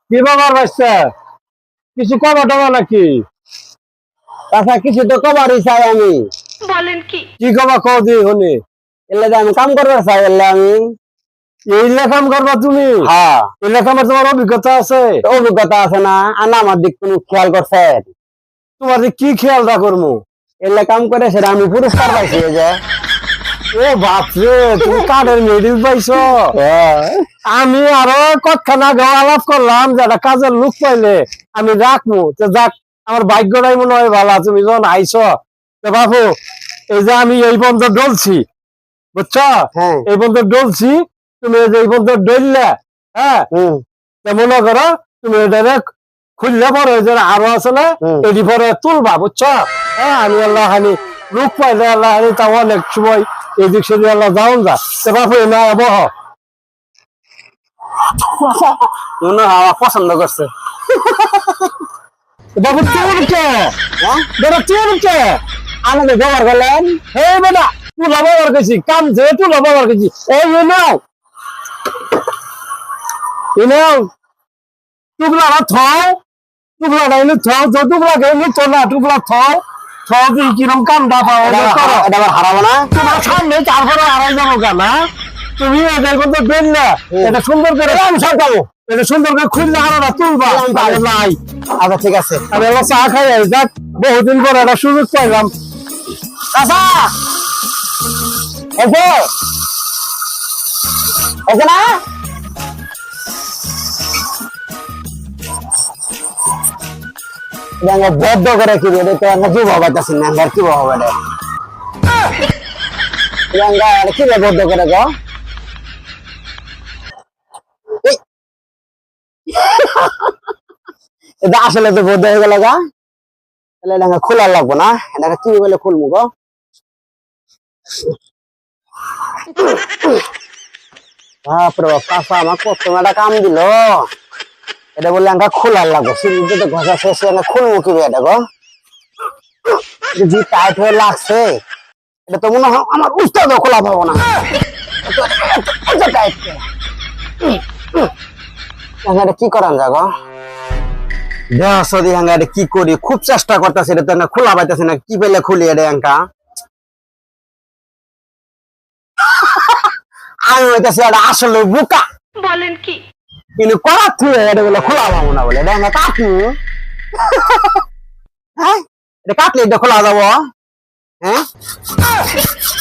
কি বাবার বাচ্চা কিছু কবা টবা নাকি? আচ্ছা কিছু তো কবারই চাই আমি। বলেন কি? কি কবা কও দি হনি? এলে আমি কাম করবার চাই, এলে আমি এই কাম করবা তুমি? হ্যাঁ এই কামের তোমার অভিজ্ঞতা আছে? অভিজ্ঞতা আছে না, আনা আমার দিক কোনো খেয়াল করছে? তোমার যে কি খেয়াল রাখবো? এলে কাম করে সেটা আমি পুরস্কার পাইছি এই যে। ও বাপরে, তুমি কাঠের মেডিল পাইছো? আমি আরো কতখানা গাওয়া আলাপ করলাম যে একটা কাজের লোক পাইলে আমি রাখবো। তো যাক, আমার ভাগ্যটাই মনে হয় ভালো, তুমি যখন আইছো। তো বাবু, এই যে আমি এই বন্ধ ডলছি, বুঝছো? হ্যাঁ এই বন্ধ ডলছি, তুমি এই যে এই বন্ধ ডললে, হ্যাঁ, তো মনে করো তুমি এটা খুললে পরে ওই যে আরো আছে না, এটি পরে তুলবা, বুঝছো? হ্যাঁ, আমি আল্লাহ হানি লোক পাইলে আল্লাহ হানি তাও অনেক সময় এদিক সেদিক আল্লাহ যাওন যা। তো বাবু না বহ, মনে হয় আমার পছন্দ করছে। বাবু তুলকে, বেটা তুলকে আমাদের ব্যবহার করলেন। হে বেটা তুলা ব্যবহার করছি, কাম যে তুলা ব্যবহার করছি। এই নাও, নাও টুকলা থাও, টুকলা নাইলে থাও, যে টুকলা গেলে তো না, টুকলা থাও থাও, তুই কিরম কামটা পাও এটা আবার হারাবো না। তোমার সামনে, তারপরে আড়াই যাবো কেন? তুমি এদের মধ্যে বেল না, এটা সুন্দর করে এটা সুন্দর করে খুললে হারাটা তুলবা নাই। আচ্ছা ঠিক আছে। আমি এবার চা খাই যাক, বহুদিন পরে একটা সুযোগ পাইলাম। আচ্ছা এসে এসে না বদ্ধ করে কি রে, তো আমরা কি ভাবাইতেছি না, কি ভাবা রে কি বদ্ধ করে গো? এটা আসলে তো বদ্ধ হয়ে গেল গা, তাহলে এটা খোলা লাগবো না, এটা কি বলে খুলবো গো? বাপরে বাপ, কাকা আমার কত একটা কাম দিল। এটা বললে আমরা খোলার লাগবো, সিঁড়িতে তো ঘষা শেষে খুলবো কি এটা গো? যে টাইট হয়ে লাগছে, এটা তো মনে হয় আমার উস্তাদও খোলা পাবো না। এটা কি করান যাগো? এটা কি করি, খুব চেষ্টা করতেছি, এটা তো খোলা পাইতেছে না, কি পেলে খুলি এটা এঙ্কা। আমি হইতেছি এটা আসলে বোকা। বলেন কি? কিন্তু করার থুয়ে এটা বলে খোলা পাবো না বলে, এটা কাটু। হ্যাঁ, এটা কাটলে এটা খোলা যাবো? হ্যাঁ